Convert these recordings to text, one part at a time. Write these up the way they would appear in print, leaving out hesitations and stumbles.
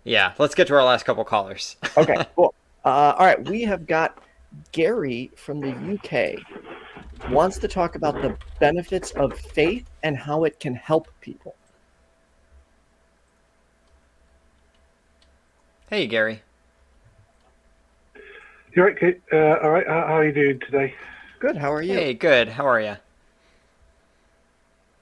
Yeah, let's get to our last couple callers. Okay, cool. All right, we have got Gary from the UK wants to talk about the benefits of faith and how it can help people. Hey, Gary. You're right, Kate. All right. How are you doing today? Good. How are you? Hey, good. How are you?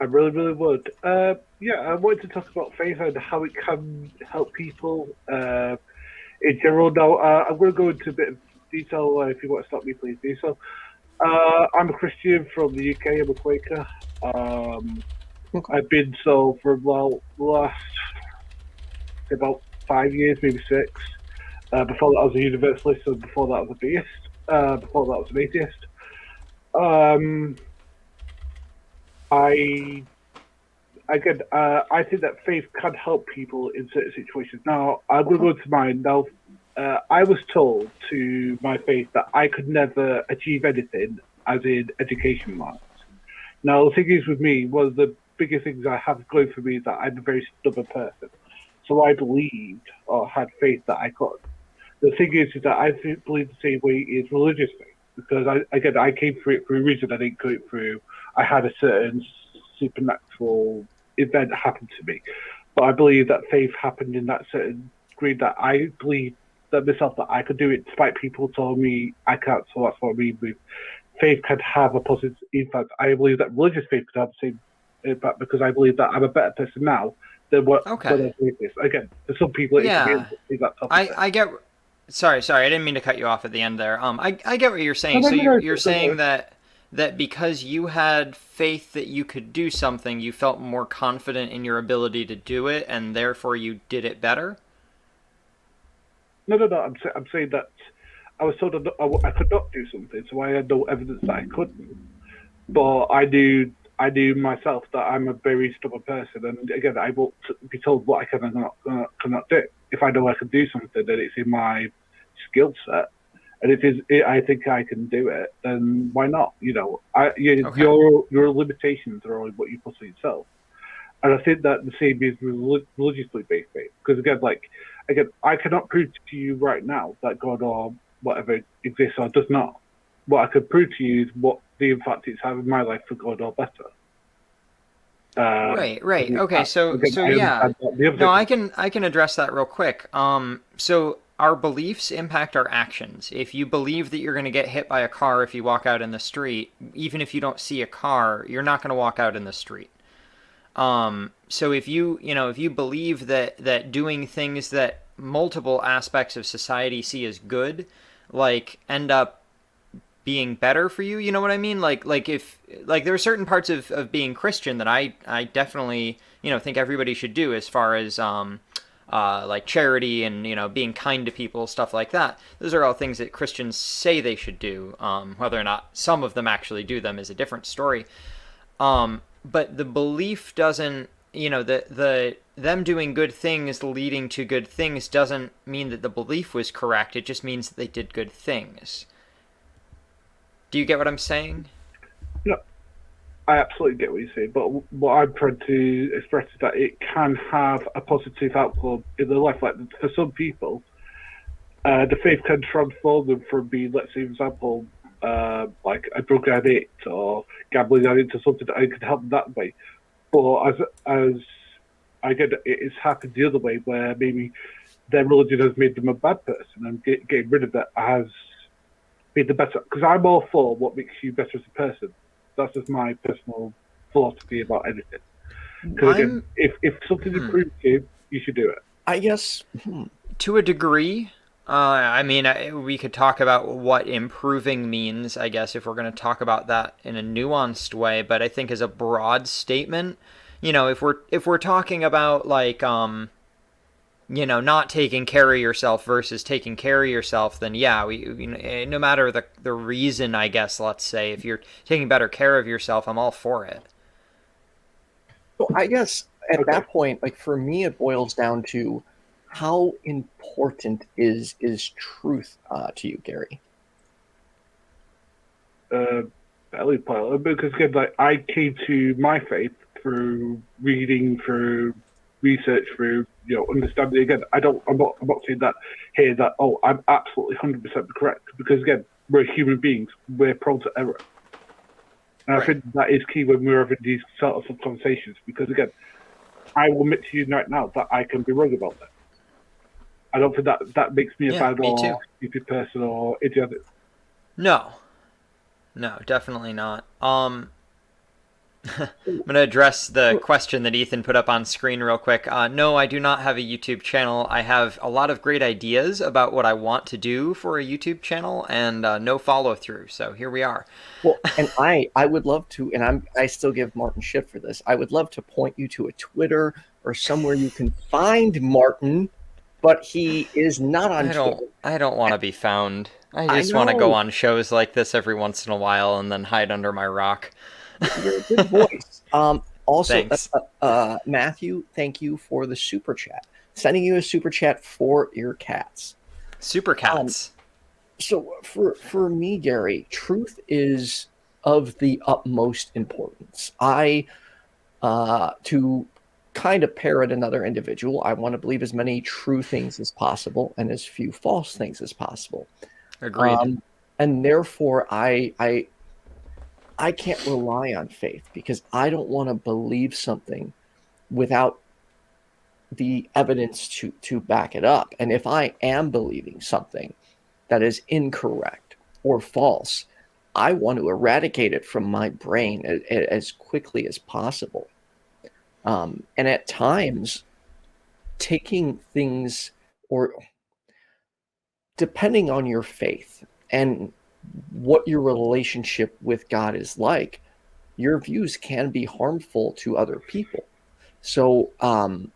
I really, really would. Yeah, I wanted to talk about faith and how it can help people in general. Now, I'm going to go into a bit of detail if you want to stop me, please do so. I'm a Christian from the UK. I'm a Quaker. Um, Okay. I've been so for the last about 5 years, maybe six. Before that, I was a universalist, and before that, I was a theist. Before that, I was an atheist. Um, I again, I think that faith can help people in certain situations. Now, I'm going to go into mine. Now, I was told to my faith that I could never achieve anything, as in education wise. Now, the thing is with me, one of the biggest things I have going for me is that I'm a very stubborn person. So I believed or had faith that I could. The thing is that I believe the same way is religious faith. Because I came through it for a reason. I didn't go it through. I had a certain supernatural event happen to me, but I believe that faith happened in that certain degree that I believe that myself that I could do it, despite people telling me I can't. So that's what I mean with faith can have a positive impact. I believe that religious faith could have the same impact because I believe that I'm a better person now than what when Okay. I believe this. Again, for some people it could Yeah, be that topic. I get. Sorry, I didn't mean to cut you off at the end there. I get what you're No, saying. no, So no, you're no, saying that because you had faith that you could do something, you felt more confident in your ability to do it, and therefore you did it better. no. I'm saying that I was told I could not do something, so I had no evidence that I couldn't. But I knew myself that I'm a very stubborn person, and again, I will be told what I can and cannot do. If I know I can do something, then it's in my skill set, and I think I can do it, then why not? Okay. Your limitations are only what you put on yourself. And I think that the same is with religiously based faith. Because again, I cannot prove to you right now that God or whatever exists or does not. What I could prove to you is what the impact it's having in my life for God or better. Right, right. Okay, Again, so I yeah. understand that. The other No, thing, I can address that real quick. So our beliefs impact our actions. If you believe that you're going to get hit by a car if you walk out in the street, even if you don't see a car, you're not going to walk out in the street. So if you believe that doing things that multiple aspects of society see as good, like end up being better for you, you know what I mean? Like if like there are certain parts of being Christian that I definitely, think everybody should do as far as like charity and being kind to people, stuff like that. Those are all things that Christians say they should do. Whether or not some of them actually do them is a different story. But the belief doesn't, the them doing good things leading to good things doesn't mean that the belief was correct. It just means that they did good things. Do you get what I'm saying? no, I absolutely get what you're saying. But what I'm trying to express is that it can have a positive outcome in their life. Like for some people, the faith can transform them from being, let's say, for example, like a drug addict or gambling addict to something that I could help them that way. But as I get it's happened the other way where maybe their religion has made them a bad person and getting rid of that has made them better. Because I'm all for what makes you better as a person. That's just my personal philosophy about anything. Because again, I'm if something improves you, you should do it. I guess. To a degree. I mean, we could talk about what improving means, I guess, if we're going to talk about that in a nuanced way. But I think as a broad statement, if we're talking about like not taking care of yourself versus taking care of yourself, then yeah, no matter the reason, I guess, let's say if you're taking better care of yourself, I'm all for it. So I guess at Okay. that point, like for me, it boils down to how important is truth to you, Gary? uh, Belly pile because again, like I came to my faith through reading, through research, through understanding. Again, I'm not saying that here that I'm absolutely 100% correct, because again, we're human beings, we're prone to error, and I think that is key when we're having these sort of conversations. Because again, I will admit to you right now that I can be wrong about that. I don't think that makes me a bad or stupid person or idiot. No, definitely not. I'm going to address the question that Ethan put up on screen real quick. No, I do not have a YouTube channel. I have a lot of great ideas about what I want to do for a YouTube channel, and no follow through. So here we are. Well, and I would love to, and I still give Martin shit for this. I would love to point you to a Twitter or somewhere you can find Martin, but he is not on Twitter. I don't want to be found. I just want to go on shows like this every once in a while and then hide under my rock. You're a good voice. Also, Mathew, thank you for the super chat. Sending you a super chat for your cats. Super cats. So for me, Gary, truth is of the utmost importance. To kind of parrot another individual, I want to believe as many true things as possible and as few false things as possible. Agreed. And therefore, I can't rely on faith, because I don't want to believe something without the evidence to back it up. And if I am believing something that is incorrect or false, I want to eradicate it from my brain as quickly as possible. And at times, taking things, or depending on your faith and what your relationship with God is like, your views can be harmful to other people. So I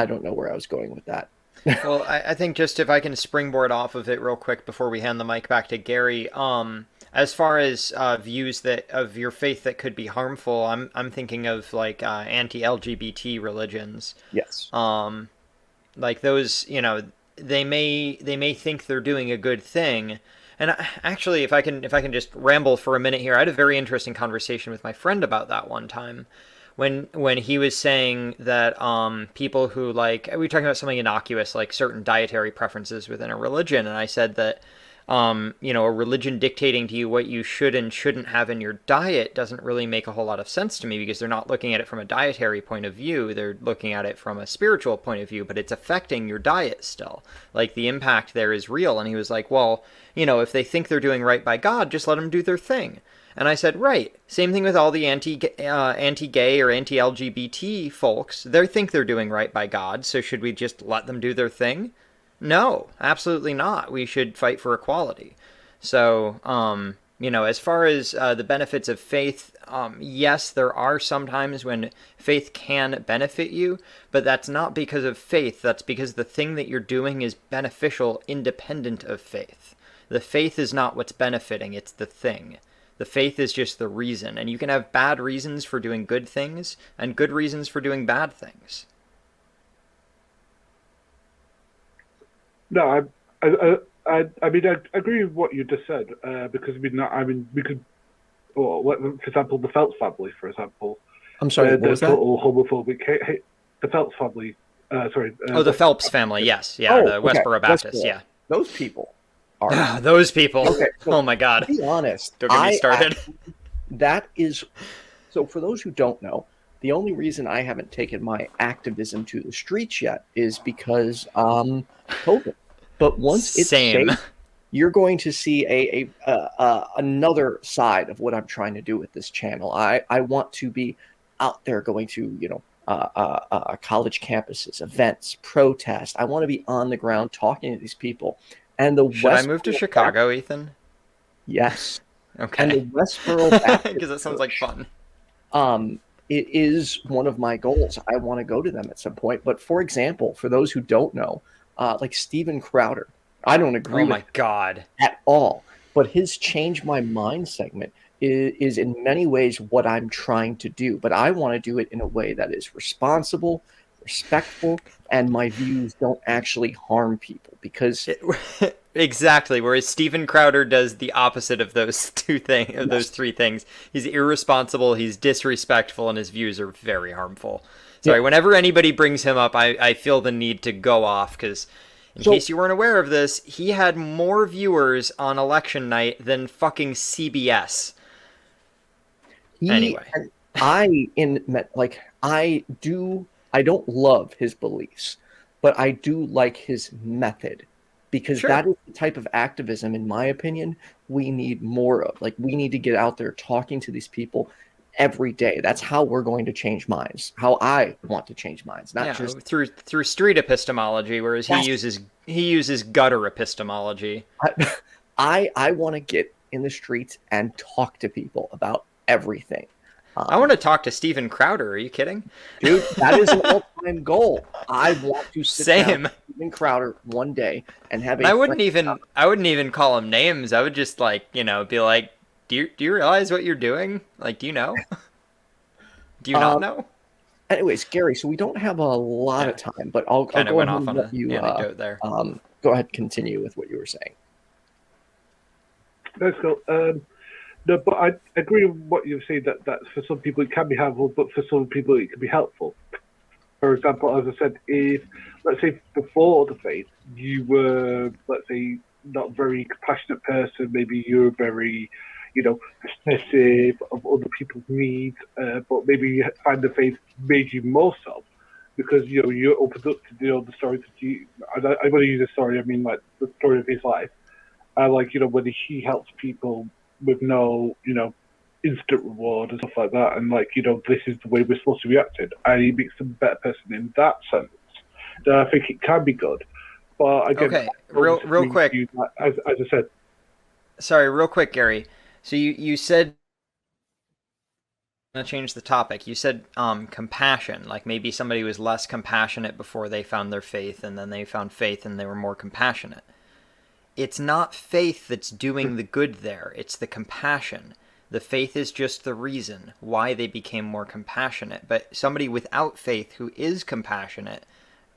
don't know where I was going with that. Well, I think just if I can springboard off of it real quick before we hand the mic back to Gary, as far as views that of your faith that could be harmful, I'm thinking of like anti-LGBT religions. Yes. Like those, they may think they're doing a good thing. And actually, if I can just ramble for a minute here, I had a very interesting conversation with my friend about that one time, when he was saying that people who we were talking about something innocuous, like certain dietary preferences within a religion, and I said that a religion dictating to you what you should and shouldn't have in your diet doesn't really make a whole lot of sense to me, because they're not looking at it from a dietary point of view. They're looking at it from a spiritual point of view, but it's affecting your diet still. Like, the impact there is real. And he was like, well, if they think they're doing right by God, just let them do their thing. And I said, right. Same thing with all the anti-gay or anti-LGBT folks. They think they're doing right by God, so should we just let them do their thing? No, absolutely not. We should fight for equality. So, as far as the benefits of faith, yes, there are some times when faith can benefit you, but that's not because of faith. That's because the thing that you're doing is beneficial independent of faith. The faith is not what's benefiting, it's the thing. The faith is just the reason, and you can have bad reasons for doing good things and good reasons for doing bad things. No, I agree with what you just said, because we could, for example, the Phelps family, for example. I'm sorry, what was that? Total homophobic. The Phelps family. The Phelps family. Yes, yeah, the Westboro Baptist. Yeah, those people are those people. Okay, so oh my God! To be honest, don't get me started. That is so. For those who don't know, the only reason I haven't taken my activism to the streets yet is because COVID. But once it's safe, you're going to see another side of what I'm trying to do with this channel. I want to be out there going to college campuses, events, protests. I want to be on the ground talking to these people. And should I move to Chicago, Ethan? Yes. Okay. And the Westboro Baptist because that sounds like fun. It is one of my goals. I want to go to them at some point. But for example, for those who don't know, like Steven Crowder, I don't agree with God at all. But his Change My Mind segment is in many ways what I'm trying to do. But I want to do it in a way that is responsible, respectful, and my views don't actually harm people. Because exactly, whereas Steven Crowder does the opposite of those those three things. He's irresponsible, he's disrespectful, and his views are very harmful. Sorry, whenever anybody brings him up, I feel the need to go off because, in case you weren't aware of this, he had more viewers on election night than fucking CBS. Anyway. I don't love his beliefs, but I do like his method, because that is the type of activism, in my opinion, we need more of. Like, we need to get out there talking to these people every day. That's how we're going to change minds. How I want to change minds, not just through street epistemology, whereas he uses gutter epistemology. I want to get in the streets and talk to people about everything. I want to talk to Steven Crowder. Are you kidding? Dude, that is an all-time goal. I want to sit down with Steven Crowder one day and have I wouldn't even call him names. I would just be like, do you realize what you're doing? Like, do you know? Do you not know? Anyways, Gary, so we don't have a lot of time, but I'll go ahead and let you anecdote there. Go ahead and continue with what you were saying. Let's go. No, but I agree with what you've said, that for some people it can be harmful, but for some people it can be helpful. For example, as I said, if, let's say, before the faith, you were, let's say, not a very compassionate person, maybe you were very, dismissive of other people's needs, but maybe you find the faith made you more so, because, you opened up to the stories that you, I want to use a story, I mean, like, the story of his life. When he helps people with no, instant reward and stuff like that, and this is the way we're supposed to react it, and he makes them a better person in that sense. Then I think it can be good. But again, okay, real quick, as I said. Sorry, real quick, Gary. So you said, I'm gonna change the topic. You said compassion, like maybe somebody was less compassionate before they found their faith, and then they found faith and they were more compassionate. It's not faith that's doing the good there. It's the compassion. The faith is just the reason why they became more compassionate. But somebody without faith who is compassionate,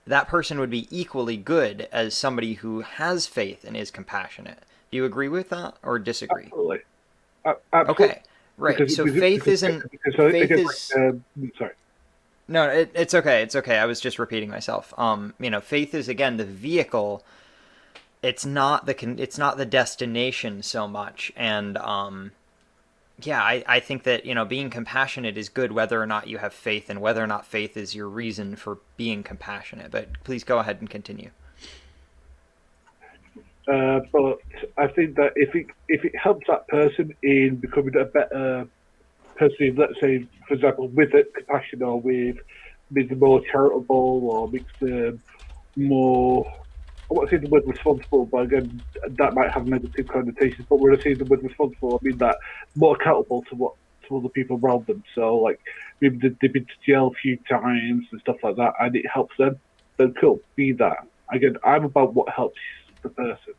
that person would be equally good as somebody who has faith and is compassionate. Do you agree with that or disagree? Absolutely. Okay, right. So faith isn't... Sorry. No, it's okay. It's okay. I was just repeating myself. Faith is, again, the vehicle. It's not the destination so much, and I think that being compassionate is good whether or not you have faith, and whether or not faith is your reason for being compassionate. But please go ahead and continue. But I think that if it helps that person in becoming a better person, let's say, for example, with compassion, or with makes them more charitable, or makes them more, I want to say the word responsible, but again, that might have negative connotations. But when I say the word responsible, I mean that more accountable to other people around them. So, like, maybe they've been to jail a few times and stuff like that, and it helps them. Then cool, be that. Again, I'm about what helps the person.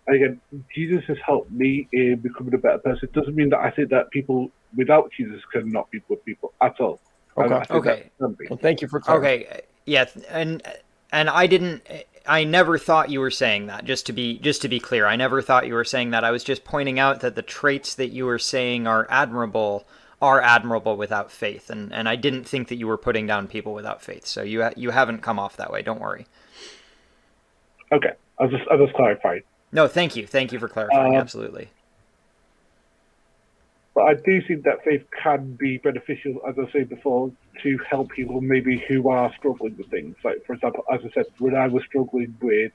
And again, Jesus has helped me in becoming a better person. It doesn't mean that I think that people without Jesus cannot be good people at all. Okay. Well, thank you for clarifying. Okay. Yeah, and I never thought you were saying that. Just to be clear, I never thought you were saying that. I was just pointing out that the traits that you were saying are admirable without faith, and I didn't think that you were putting down people without faith. So you haven't come off that way. Don't worry. Okay, I'll just clarify. No, thank you for clarifying. Absolutely. But I do think that faith can be beneficial, as I said before, to help people maybe who are struggling with things. Like, for example, as I said, when I was struggling with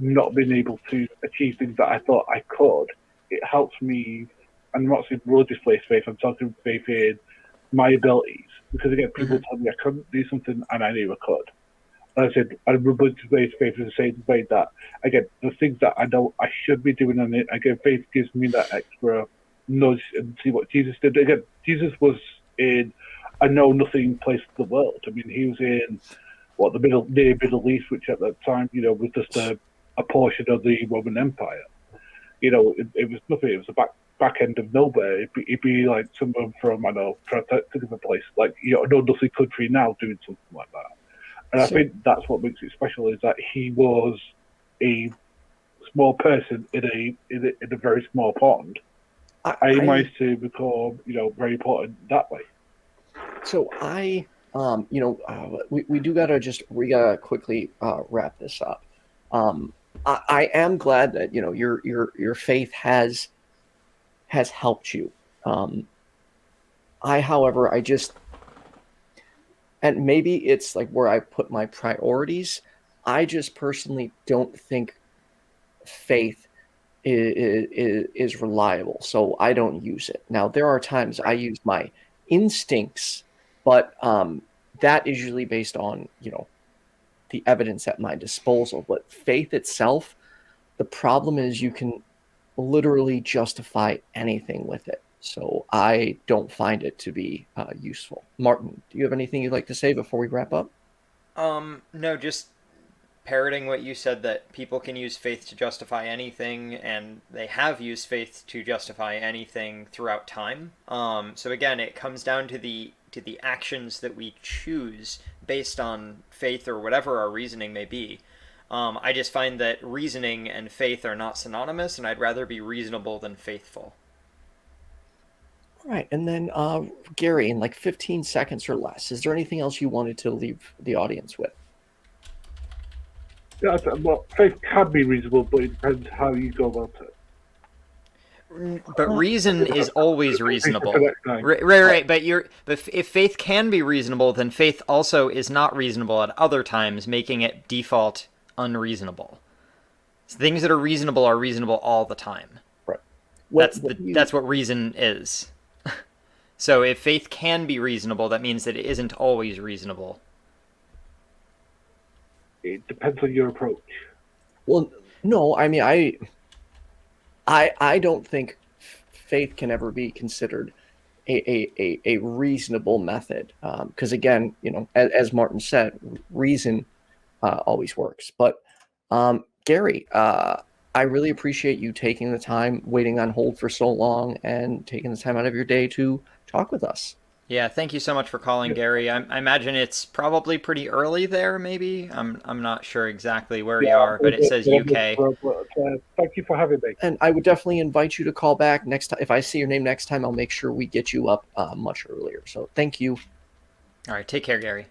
not being able to achieve things that I thought I could, it helps me. I'm not saying religious faith, I'm talking faith in my abilities. Because again, people tell me I couldn't do something and I knew I could. Like I said, I'm religious faith is the same way that, again, the things that I know I should be doing, and again, faith gives me that extra nudge and see what Jesus did. Again, Jesus was in a know-nothing place of the world. I mean, he was in the Middle East, which at that time, was just a portion of the Roman Empire. It was nothing. It was a back end of nowhere. It'd be like someone from, I don't know, trying to think of a place like a know-nothing country now doing something like that. And I think that's what makes it special, is that he was a small person in a very small pond. I managed to become, very important that way. So I we do we gotta quickly wrap this up. I am glad that your faith has helped you. However, and maybe it's like where I put my priorities. I just personally don't think faith is reliable, so I don't use it. Now, there are times I use my instincts, but that is usually based on the evidence at my disposal. But faith itself, the problem is you can literally justify anything with it. So I don't find it to be useful. Martin, do you have anything you'd like to say before we wrap up? No, just parroting what you said, that people can use faith to justify anything, and they have used faith to justify anything throughout time. So again, it comes down to the actions that we choose based on faith or whatever our reasoning may be. I just find that reasoning and faith are not synonymous, and I'd rather be reasonable than faithful. All right, and then Gary, in like 15 seconds or less, is there anything else you wanted to leave the audience with? Yeah, well, faith can be reasonable, but it depends how you go about it. But reason is always reasonable. Right. But if faith can be reasonable, then faith also is not reasonable at other times, making it default unreasonable. So things that are reasonable all the time. Right. That's what reason is. So if faith can be reasonable, that means that it isn't always reasonable. It depends on your approach. Well, no, I mean, I don't think faith can ever be considered a reasonable method, because again, as Martin said, reason always works. But Gary, I really appreciate you taking the time, waiting on hold for so long, and taking the time out of your day to talk with us. Yeah, thank you so much for calling, Gary. I imagine it's probably pretty early there, maybe. I'm not sure exactly where you are, but it says UK. Thank you for having me. And I would definitely invite you to call back next time. If I see your name next time, I'll make sure we get you up much earlier. So thank you. All right, take care, Gary.